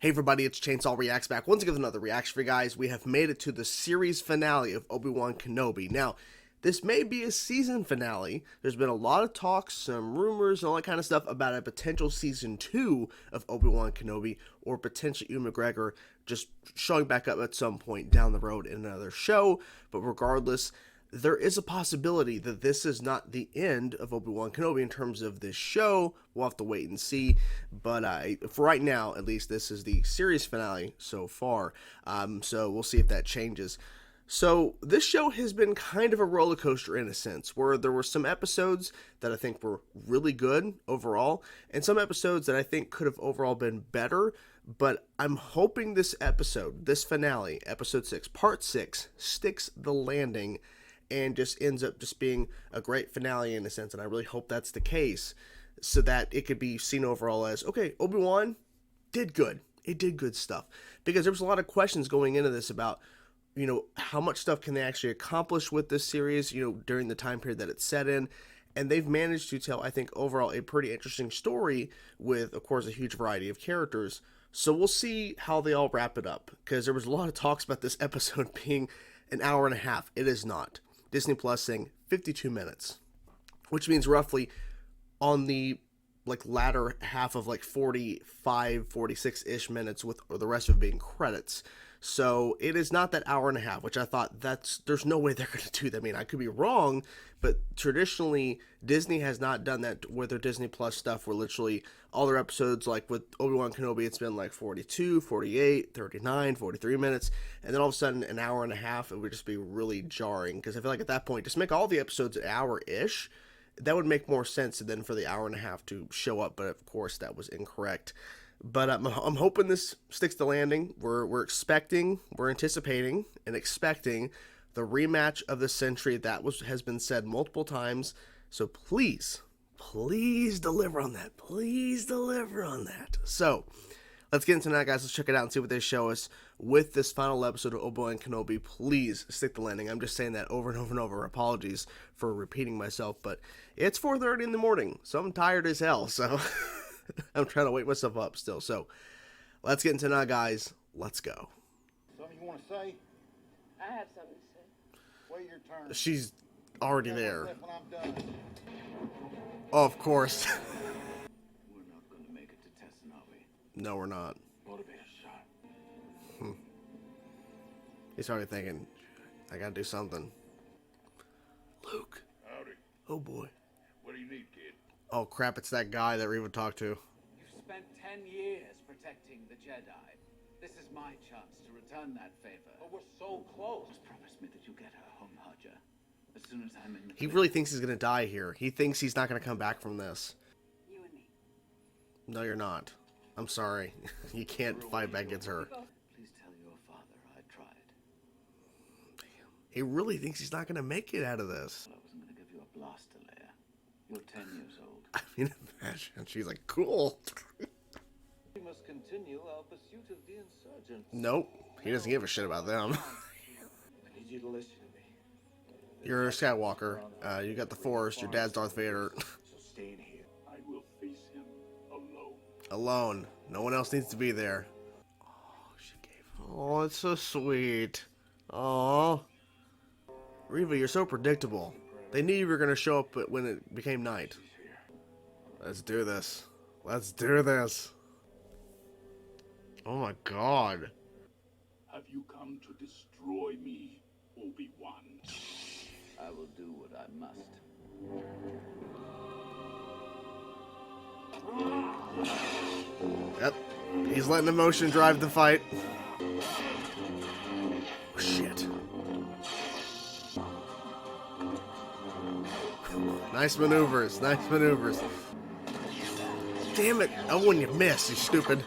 Hey everybody, it's Chainsaw Reacts back once again with another reaction for you guys. We have made it to the series finale of Obi-Wan Kenobi. Now, this may be a season finale. There's been a lot of talks, some rumors, and all that kind of stuff about a potential season 2 of Obi-Wan Kenobi, or potentially Ewan McGregor just showing back up at some point down the road in another show. But regardless, there is a possibility that this is not the end of Obi-Wan Kenobi in terms of this show. We'll have to wait and see. But for right now, at least, this is the series finale so far. So we'll see if that changes. So this show has been kind of a roller coaster in a sense, where there were some episodes that I think were really good overall, and some episodes that I think could have overall been better. But I'm hoping this episode, this finale, episode 6, part 6, sticks the landing and just ends up just being a great finale in a sense, and I really hope that's the case, so that it could be seen overall as, okay, Obi-Wan did good. It did good stuff. Because there was a lot of questions going into this about, you know, how much stuff can they actually accomplish with this series, you know, during the time period that it's set in, and they've managed to tell, I think, overall a pretty interesting story with, of course, a huge variety of characters. So we'll see how they all wrap it up, because there was a lot of talks about this episode being an hour and a half. It is not. Disney Plus saying 52 minutes, which means roughly on the latter half of 45, 46-ish minutes, with the rest of it being credits. So it is not that hour and a half, which I thought there's no way they're going to do that. I mean, I could be wrong, but traditionally Disney has not done that with their Disney Plus stuff, where literally all their episodes, like with Obi-Wan Kenobi, it's been 42, 48, 39, 43 minutes, and then all of a sudden an hour and a half. It would just be really jarring, because I feel like at that point, just make all the episodes an hour-ish. That would make more sense than for the hour and a half to show up, but of course that was incorrect. But I'm hoping this sticks the landing. We're expecting, we're anticipating and expecting the rematch of the century. That has been said multiple times. So please deliver on that. Please deliver on that. So let's get into that, guys. Let's check it out and see what they show us with this final episode of Obi-Wan Kenobi. Please stick the landing. I'm just saying that over and over and over. Apologies for repeating myself, but it's 4:30 in the morning, so I'm tired as hell. So I'm trying to wake myself up still. So let's get into that, guys. Let's go. Something you want to say? I have something to say. Wait your turn. She's already there. When I'm done. Oh, of course. We're not going to make it to Tessin, are we? No, we're not. Motivator shot. He's already thinking, I gotta do something. Luke. Howdy. Oh boy. What do you need, kid? Oh crap, it's that guy that Reva talked to. You've spent 10 years protecting the Jedi. This is my chance to return that favor. But we're so close. Just promise me that you'll get her home, Hodger. As soon as I'm in the He really thinks he's gonna die here. He thinks he's not gonna come back from this. You and me. No, you're not. I'm sorry. You can't fight back against her. Please tell your father I tried. He really thinks he's not gonna make it out of this. I wasn't going to give you a blaster, Leia. You're 10 years old. I mean, imagine. She's like, cool. We must continue our pursuit of the insurgents. Nope. He doesn't give a shit about them. I need you to listen to me. You're a Skywalker. You got the Force. Your dad's Darth Vader. So stay in here. I will face him alone. Alone. No one else needs to be there. Oh, she gave. Oh, it's so sweet. Oh, Reva, you're so predictable. They knew you were gonna show up when it became night. Let's do this. Let's do this. Oh my God. Have you come to destroy me, Obi-Wan? I will do what I must. Yep. He's letting emotion drive the fight. Oh, shit. Nice maneuvers. Nice maneuvers. Damn it. Oh, when you miss, you stupid.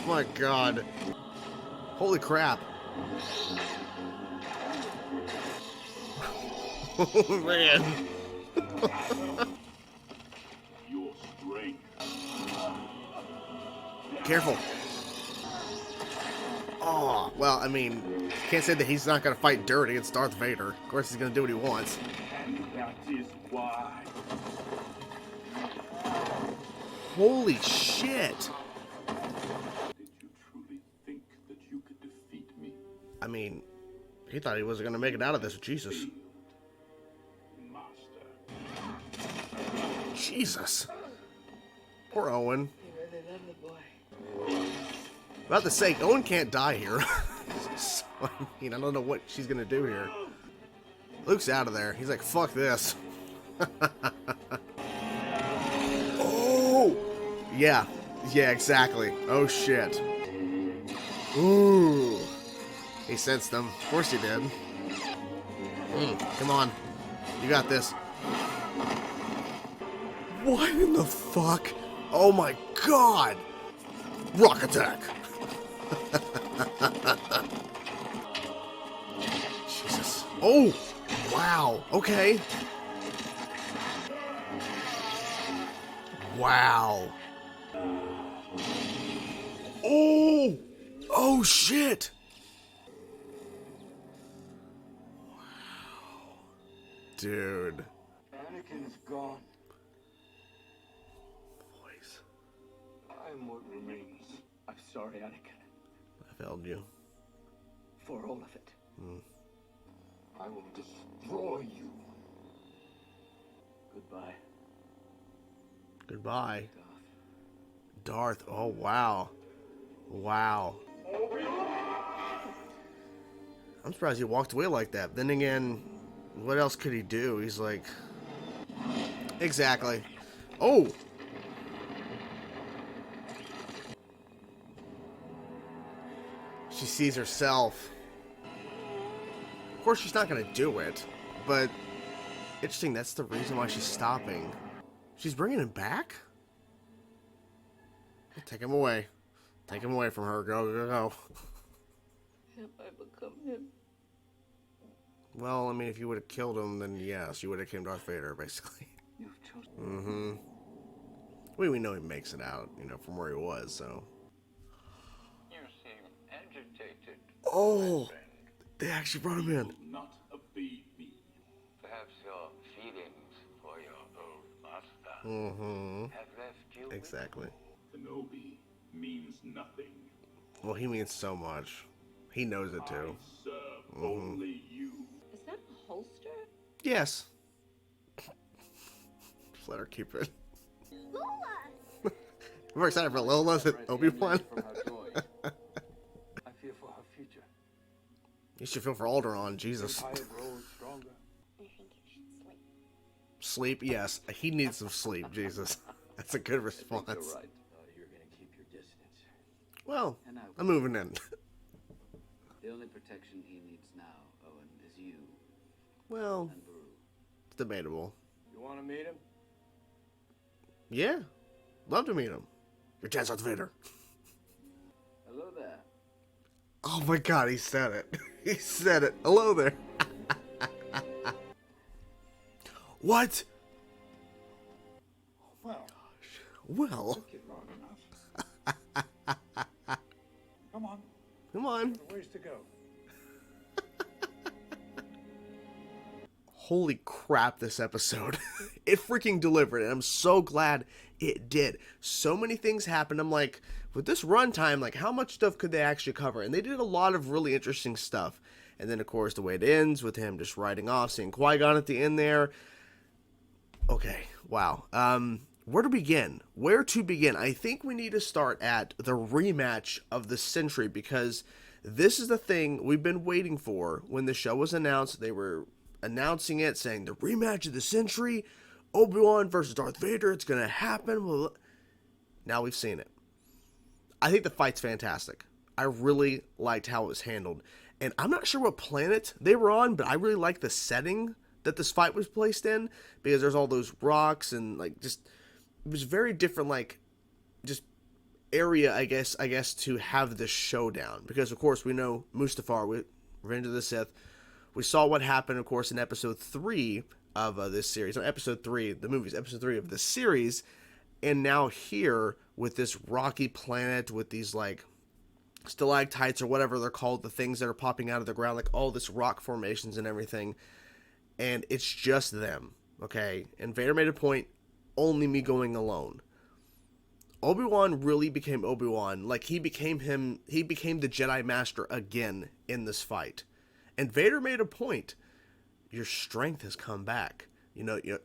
My God. Holy crap. Oh, man. Your strength. Careful. Oh, well, I mean, can't say that he's not going to fight dirty against Darth Vader. Of course, he's going to do what he wants. And that is why. Holy shit. Did you truly think that you could defeat me? I mean, he thought he wasn't going to make it out of this. Jesus. Master. Jesus. Poor Owen. You really love me, boy. About to say, Owen can't die here. So, I mean, I don't know what she's going to do here. Luke's out of there. He's like, fuck this. Oh! Yeah. Yeah, exactly. Oh, shit. Ooh. He sensed them. Of course he did. Come on. You got this. What in the fuck? Oh my god! Rock attack! Jesus. Oh! Wow. Okay. Wow. Oh! Oh shit! Wow. Dude. Anakin's gone. Boys. I'm what remains. I'm sorry, Anakin, I failed you. for all of it. I will destroy you. Goodbye, Goodbye. Darth. Darth. Oh, wow. Wow. I'm surprised he walked away like that. Then again, what else could he do? He's like... Exactly. Oh! She sees herself. Of course, she's not going to do it. But, interesting, that's the reason why she's stopping. She's bringing him back? Take him away. Take him away from her. Go, go, go. Have I become him? Well, I mean, if you would have killed him, then yes, you would have become Darth Vader, basically. You've chosen. Mm-hmm. We know he makes it out, you know, from where he was, so. You seem agitated. Oh! They actually brought him in. Do not obey me. Perhaps your feelings for your old master Mm-hmm. have left you. Exactly. Kenobi means nothing. Well, he means so much. He knows it, too. I serve only you. Is that a holster? Yes. Just let her keep it. Lola! I'm very excited for Lola, Obi-Wan. From her toys. I fear for her future. You should feel for Alderaan, Jesus. Empire grows stronger. I think you should sleep. Sleep, yes. He needs some sleep, Jesus. That's a good I think response. you're right. You're gonna keep your distance. Well, And I will. I'm moving in. The only protection he needs now, Owen, is you Well, and Baru. it's debatable. You want to meet him? Yeah. Love to meet him. Your dad's Darth Vader. Hello there. Oh my god, he said it. He said it. Hello there. What? Well, Well, get long enough. Come on, come on. a ways to go. Holy crap, this episode. It freaking delivered, and I'm so glad it did. So many things happened. I'm like, with this runtime, like, how much stuff could they actually cover? And they did a lot of really interesting stuff. And then, of course, the way it ends with him just riding off, seeing Qui-Gon at the end there. Okay, wow. Where to begin? Where to begin? I think we need to start at the rematch of the century, because this is the thing we've been waiting for. When the show was announced, they were announcing it, saying the rematch of the century, Obi-Wan versus Darth Vader, it's going to happen. Now we've seen it. I think the fight's fantastic. I really liked how it was handled. And I'm not sure what planet they were on, but I really like the setting that this fight was placed in, because there's all those rocks and like just, it was very different, like just area, I guess to have this showdown, because of course we know Mustafar with Revenge of the Sith. We saw what happened, of course, in episode 3 of this series. No, episode 3, the movie's episode 3 of this series. And now here with this rocky planet with these like stalactites or whatever they're called, the things that are popping out of the ground, like all this rock formations and everything. And it's just them, okay? And Vader made a point, only me going alone. Obi-Wan really became Obi-Wan. Like, he became the Jedi Master again in this fight. And Vader made a point. Your strength has come back.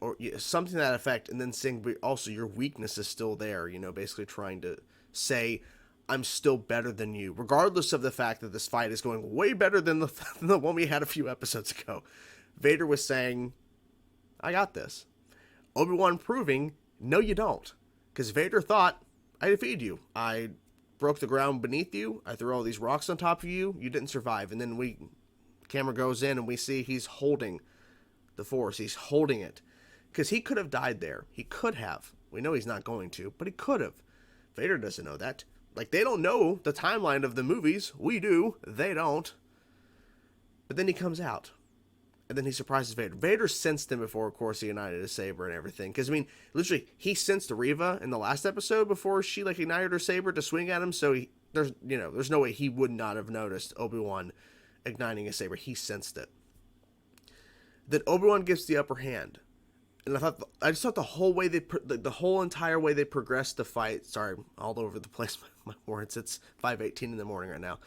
Or something to that effect. And then saying, but also, your weakness is still there. Basically trying to say, I'm still better than you. Regardless of the fact that this fight is going way better than the one we had a few episodes ago. Vader was saying, I got this. Obi-Wan proving, no you don't. Because Vader thought, I defeated you. I broke the ground beneath you. I threw all these rocks on top of you. You didn't survive. And then the camera goes in and we see he's holding the Force. He's holding it. Because he could have died there. He could have. We know he's not going to, but he could have. Vader doesn't know that. Like, they don't know the timeline of the movies. We do. They don't. But then he comes out. And then he surprises Vader. Vader sensed him before, of course, he ignited his saber and everything. Because, I mean, literally, he sensed Reva in the last episode before she, ignited her saber to swing at him. So, there's no way he would not have noticed Obi-Wan igniting his saber. He sensed it. Then Obi-Wan gets the upper hand. And I just thought the whole entire way they progressed the fight. Sorry, all over the place, my words. It's 5:18 in the morning right now.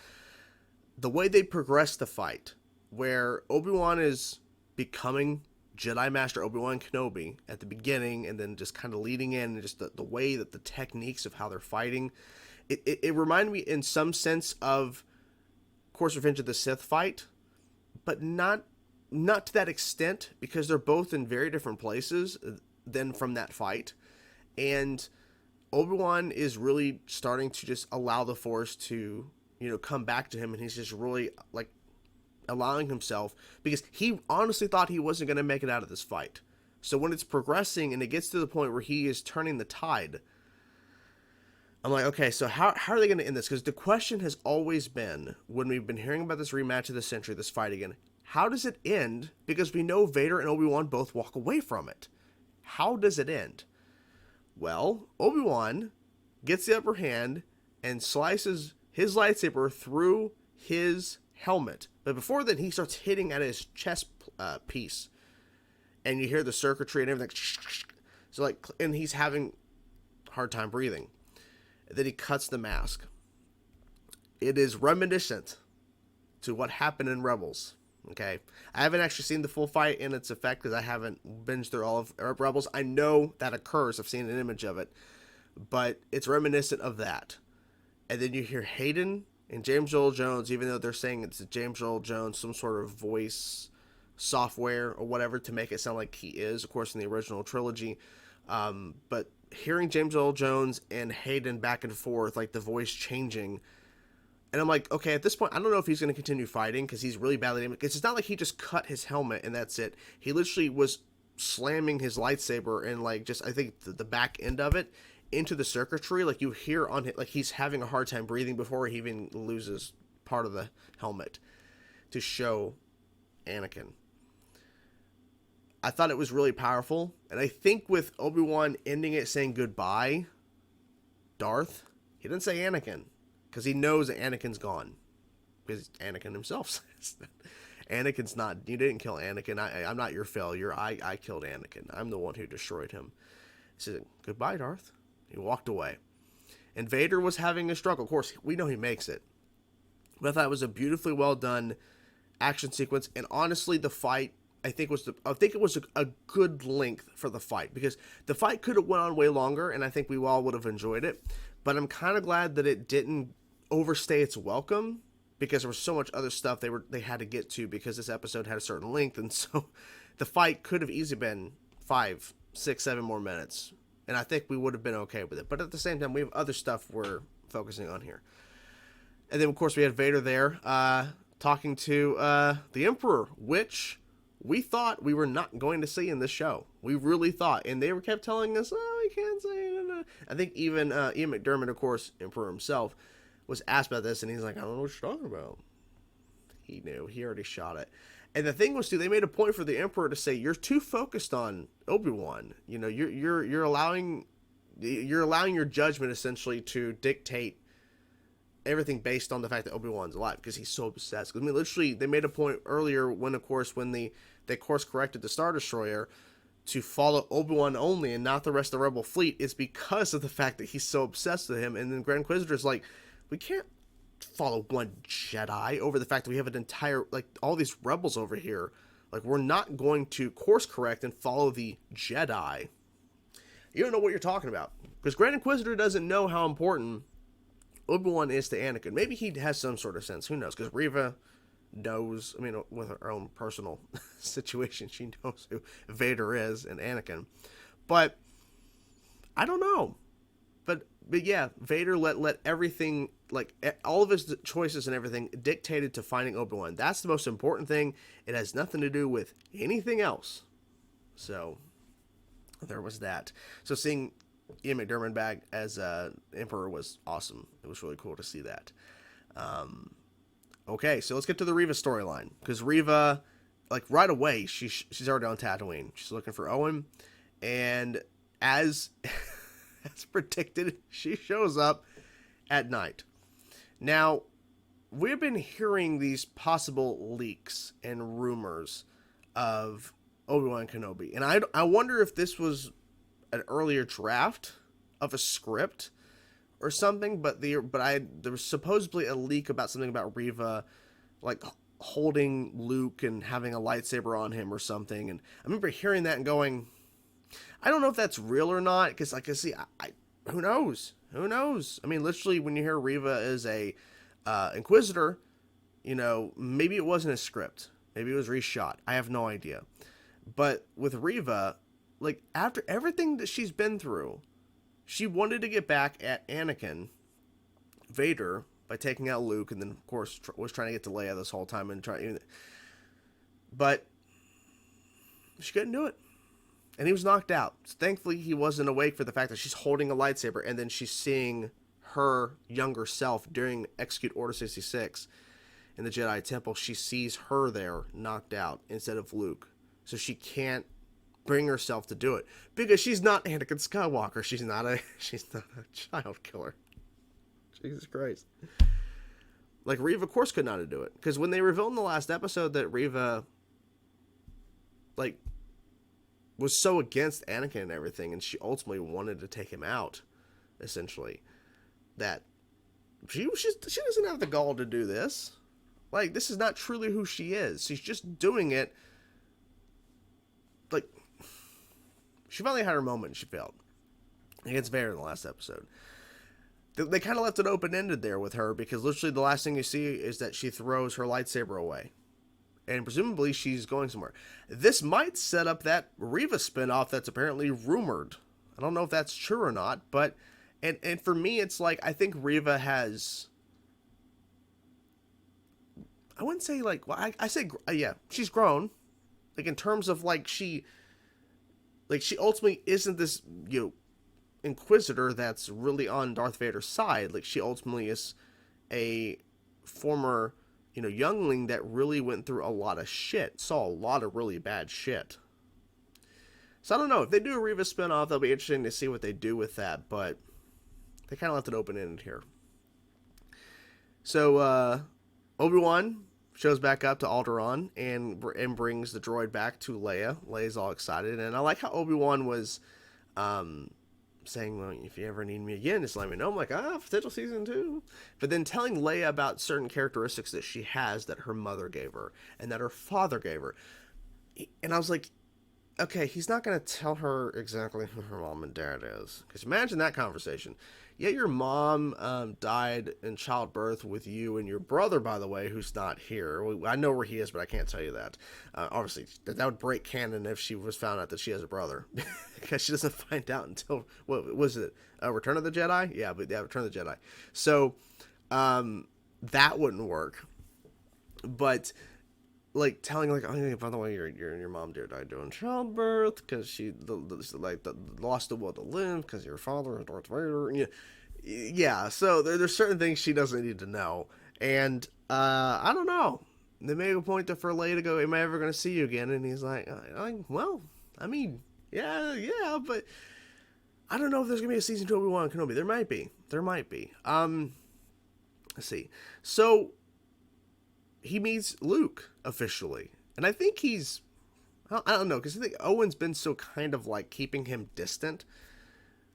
The way they progressed the fight, where Obi-Wan is becoming Jedi Master Obi-Wan Kenobi at the beginning, and then just kind of leading in, and just the way that the techniques of how they're fighting, it reminded me in some sense of course, Revenge of the Sith fight, but not to that extent, because they're both in very different places than from that fight. And Obi-Wan is really starting to just allow the Force to, come back to him, and he's just really, allowing himself, because he honestly thought he wasn't going to make it out of this fight. So when it's progressing and it gets to the point where he is turning the tide, I'm like, okay, so how are they going to end this? Because the question has always been, when we've been hearing about this rematch of the century, this fight again, how does it end? Because we know Vader and Obi-Wan both walk away from it. How does it end? Well, Obi-Wan gets the upper hand and slices his lightsaber through his helmet. But before that, he starts hitting at his chest piece. And you hear the circuitry and everything. So and he's having a hard time breathing. And then he cuts the mask. It is reminiscent to what happened in Rebels. Okay, I haven't actually seen the full fight in its effect because I haven't binged through all of Rebels. I know that occurs. I've seen an image of it, but it's reminiscent of that. And then you hear Hayden and James Earl Jones, even though they're saying it's James Earl Jones, some sort of voice software or whatever to make it sound like he is, of course, in the original trilogy. But hearing James Earl Jones and Hayden back and forth, the voice changing. And I'm like, okay, at this point, I don't know if he's going to continue fighting because he's really badly damaged. It's not like he just cut his helmet and that's it. He literally was slamming his lightsaber and I think the back end of it into the circuitry. You hear on it, he's having a hard time breathing before he even loses part of the helmet to show Anakin. I thought it was really powerful. And I think with Obi-Wan ending it saying goodbye, Darth, he didn't say Anakin. Because he knows that Anakin's gone. Because Anakin himself says that. Anakin's not, you didn't kill Anakin. I'm not your failure. I killed Anakin. I'm the one who destroyed him. He said, goodbye, Darth. He walked away. And Vader was having a struggle. Of course, we know he makes it. But I thought it was a beautifully well done action sequence. And honestly, the fight, I think it was a good length for the fight. Because the fight could have went on way longer. And I think we all would have enjoyed it. But I'm kind of glad that it didn't overstay its welcome, because there was so much other stuff they had to get to, because this episode had a certain length, and so the fight could have easily been 5, 6, 7 more minutes, and I think we would have been okay with it. But at the same time, we have other stuff we're focusing on here. And then of course we had Vader there talking to the Emperor, which we thought we were not going to see in this show. We really thought, and they kept telling us, we can't say it. I think even Ian McDiarmid, of course, Emperor himself, was asked about this, and he's like, I don't know what you're talking about. He knew. He already shot it. And the thing was, too, they made a point for the Emperor to say, you're too focused on Obi-Wan. You're allowing your judgment, essentially, to dictate everything based on the fact that Obi-Wan's alive, because he's so obsessed. I mean, literally, they made a point earlier when they course corrected the Star Destroyer, to follow Obi-Wan only and not the rest of the Rebel fleet is because of the fact that he's so obsessed with him. And then Grand Inquisitor's like, we can't follow one Jedi over the fact that we have an entire, like, all these rebels over here. Like, we're not going to course correct and follow the Jedi. You don't know what you're talking about. Because Grand Inquisitor doesn't know how important Obi-Wan is to Anakin. Maybe he has some sort of sense. Who knows? Because Reva knows, I mean, with her own personal situation, she knows who Vader is and Anakin. But I don't know. But yeah, Vader let everything, like, all of his choices and everything dictated to finding Obi-Wan. That's the most important thing. It has nothing to do with anything else. So there was that. So seeing Ian McDiarmid back as Emperor was awesome. It was really cool to see that. Okay, so let's get to the Reva storyline. Because Reva, like, right away, she's already on Tatooine. She's looking for Owen. And as predicted, she shows up at night. Now, we've been hearing these possible leaks and rumors of Obi-Wan Kenobi. And I wonder if this was an earlier draft of a script or something, but there was supposedly a leak about something about Reva, like, holding Luke and having a lightsaber on him or something. And I remember hearing that and going, I don't know if that's real or not, because, like, who knows? Who knows? I mean, literally, when you hear Reva is a Inquisitor, you know, maybe it wasn't a script. Maybe it was reshot. I have no idea. But with Reva, like, after everything that she's been through, she wanted to get back at Anakin Vader by taking out Luke, and then, of course, was trying to get to Leia this whole time, but she couldn't do it. And he was knocked out. So thankfully, he wasn't awake for the fact that she's holding a lightsaber, and then she's seeing her younger self during Execute Order 66 in the Jedi Temple. She sees her there, knocked out, instead of Luke. So she can't bring herself to do it because she's not Anakin Skywalker. She's not a child killer. Jesus Christ. Like, Reva, of course, could not do it, because when they revealed in the last episode that Reva, like, was so against Anakin and everything, and she ultimately wanted to take him out, essentially, that she doesn't have the gall to do this. Like, this is not truly who she is. She's just doing it. Like, she finally had her moment, and she failed against Vader in the last episode. They kind of left it open-ended there with her, because literally the last thing you see is that she throws her lightsaber away. And presumably she's going somewhere. This might set up that Reva spinoff that's apparently rumored. I don't know if that's true or not, but and for me, it's like, I think Reva has, I wouldn't say, like, well, I say, yeah, she's grown. Like, in terms of, like, she ultimately isn't this, you know, Inquisitor that's really on Darth Vader's side. Like, she ultimately is a former, you know, youngling that really went through a lot of shit, saw a lot of really bad shit. So I don't know, if they do a Reva spinoff, that'll be interesting to see what they do with that, but they kind of left it open-ended here. So, Obi-Wan shows back up to Alderaan and brings the droid back to Leia. Leia's all excited, and I like how Obi-Wan was saying, well, if you ever need me again, just let me know. I'm like, potential season 2. But then telling Leia about certain characteristics that she has that her mother gave her and that her father gave her. And I was like, okay, he's not going to tell her exactly who her mom and dad is. Because imagine that conversation. Yeah, your mom died in childbirth with you and your brother, by the way, who's not here. I know where he is, but I can't tell you that. Obviously, that would break canon if she was found out that she has a brother. Because she doesn't find out until, what was it, Return of the Jedi? Yeah, Return of the Jedi. So, that wouldn't work. But, like, telling, like, oh, by the way, your mom died during childbirth because she lost the will to live because your father is Darth Vader. Yeah. So there's certain things she doesn't need to know, and I don't know. They made a point for Leia to go, "Am I ever going to see you again?" And he's like, "Well, I mean, yeah, but I don't know if there's going to be a season 2 of Obi-Wan Kenobi. There might be. Let's see. So he meets Luke officially, and I think he's I don't know, because I think Owen's been so kind of like keeping him distant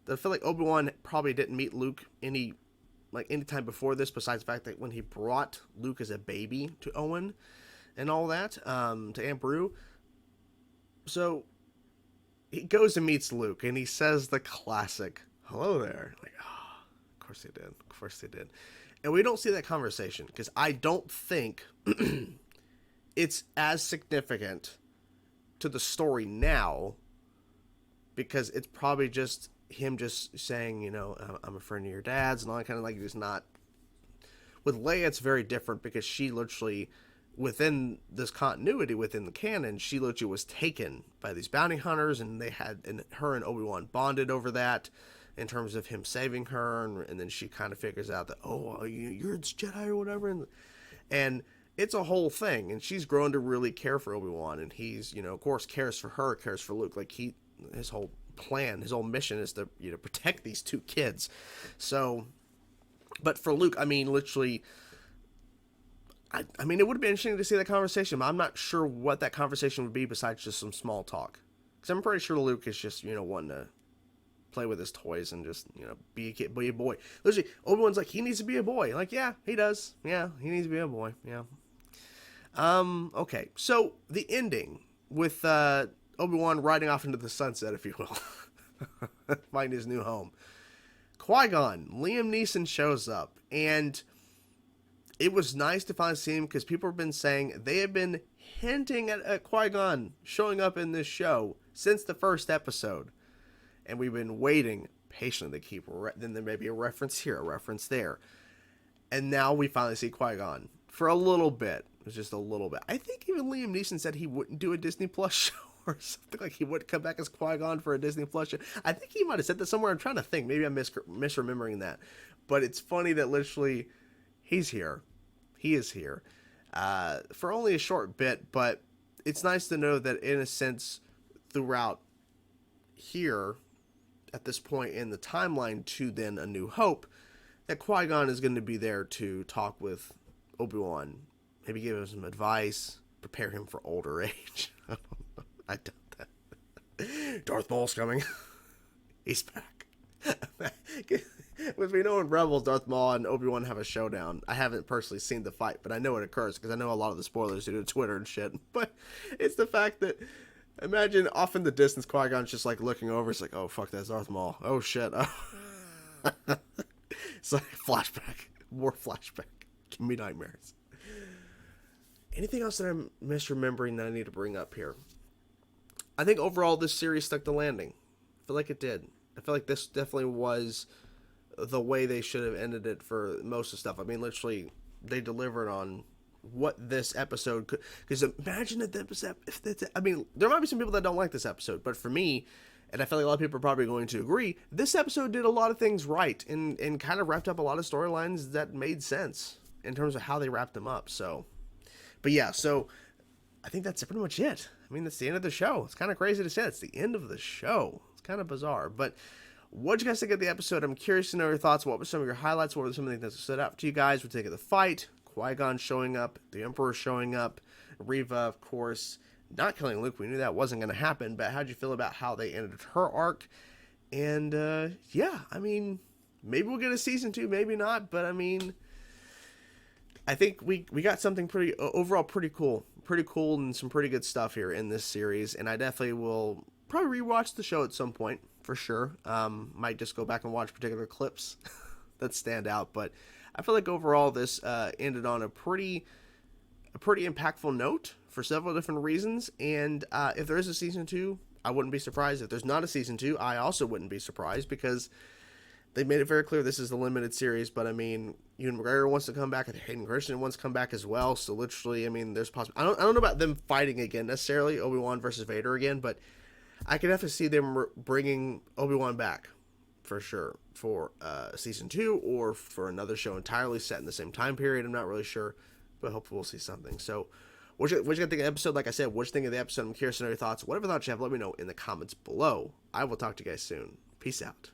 that I feel like Obi-Wan probably didn't meet Luke any time before this, besides the fact that when he brought Luke as a baby to Owen and all that, to Aunt Beru. So he goes and meets Luke, and he says the classic, "Hello there." Like, oh, of course they did. Of course they did. And we don't see that conversation, because I don't think it's as significant to the story now, because it's probably just him just saying, you know, I'm a friend of your dad's, and all that kind of, like, it's not. With Leia, it's very different, because she literally, within this continuity, within the canon, she literally was taken by these bounty hunters, and her and Obi-Wan bonded over that, in terms of him saving her, and then she kind of figures out that, oh, you're this Jedi or whatever, and it's a whole thing, and she's grown to really care for Obi-Wan, and he's, you know, of course, cares for her, cares for Luke. Like, his whole plan, his whole mission is to, you know, protect these two kids. So, but for Luke, I mean, literally, I mean, it would have been interesting to see that conversation, but I'm not sure what that conversation would be besides just some small talk, because I'm pretty sure Luke is just, you know, wanting to play with his toys and just, you know, be a kid, be a boy. Literally, Obi-Wan's like, he needs to be a boy. Like, yeah, he does. Yeah, he needs to be a boy. Yeah. Okay. So the ending with Obi-Wan riding off into the sunset, if you will, find his new home. Qui-Gon, Liam Neeson shows up, and it was nice to finally see him, because people have been saying they have been hinting at Qui-Gon showing up in this show since the first episode. And we've been waiting patiently to keep. Then there may be a reference here, a reference there. And now we finally see Qui-Gon for a little bit. It was just a little bit. I think even Liam Neeson said he wouldn't do a Disney Plus show or something. Like, he wouldn't come back as Qui-Gon for a Disney Plus show. I think he might have said that somewhere. I'm trying to think. Maybe I'm misremembering that. But it's funny that literally he's here. He is here. For only a short bit. But it's nice to know that, in a sense, throughout here, at this point in the timeline to then A New Hope, that Qui-Gon is going to be there to talk with Obi-Wan, maybe give him some advice, prepare him for older age. I doubt that. Darth Maul's coming. He's back. As we know in Rebels, Darth Maul and Obi-Wan have a showdown. I haven't personally seen the fight, but I know it occurs, because I know a lot of the spoilers due to Twitter and shit. But it's the fact that, imagine off in the distance, Qui-Gon's just like looking over. It's like, oh, fuck, that's Darth Maul. Oh, shit. Oh. It's like flashback. More flashback. Give me nightmares. Anything else that I'm misremembering that I need to bring up here? I think overall this series stuck the landing. I feel like it did. I feel like this definitely was the way they should have ended it for most of the stuff. I mean, literally, they delivered on what this episode could. Because imagine if I mean, there might be some people that don't like this episode, but for me, and I feel like a lot of people are probably going to agree, this episode did a lot of things right, and kind of wrapped up a lot of storylines that made sense in terms of how they wrapped them up. So, but yeah, so I think that's pretty much it. I mean, that's the end of the show. It's kind of crazy to say it's the end of the show. It's kind of bizarre, but what'd you guys think of the episode? I'm curious to know your thoughts. What were some of your highlights? What were some of the things that stood out to you guys? We'll take the fight, Qui-Gon showing up, the Emperor showing up, Reva, of course, not killing Luke. We knew that wasn't going to happen, but how'd you feel about how they ended her arc? And, yeah, I mean, maybe we'll get a season 2, maybe not, but I mean, I think we got something overall pretty cool, and some pretty good stuff here in this series, and I definitely will probably rewatch the show at some point, for sure. Might just go back and watch particular clips that stand out, but I feel like overall this ended on a pretty impactful note for several different reasons, and if there is a season 2, I wouldn't be surprised. If there's not a season 2, I also wouldn't be surprised, because they made it very clear this is the limited series, but I mean, Ewan McGregor wants to come back, I think Hayden Christensen wants to come back as well, so literally, I mean, there's I don't know about them fighting again necessarily, Obi-Wan versus Vader again, but I could definitely see them bringing Obi-Wan back, for sure, for season 2, or for another show entirely set in the same time period. I'm not really sure, but hopefully we'll see something. So, what you gonna think of the episode? Like I said, what you think of the episode? I'm curious to know your thoughts. Whatever thoughts you have, let me know in the comments below. I will talk to you guys soon. Peace out.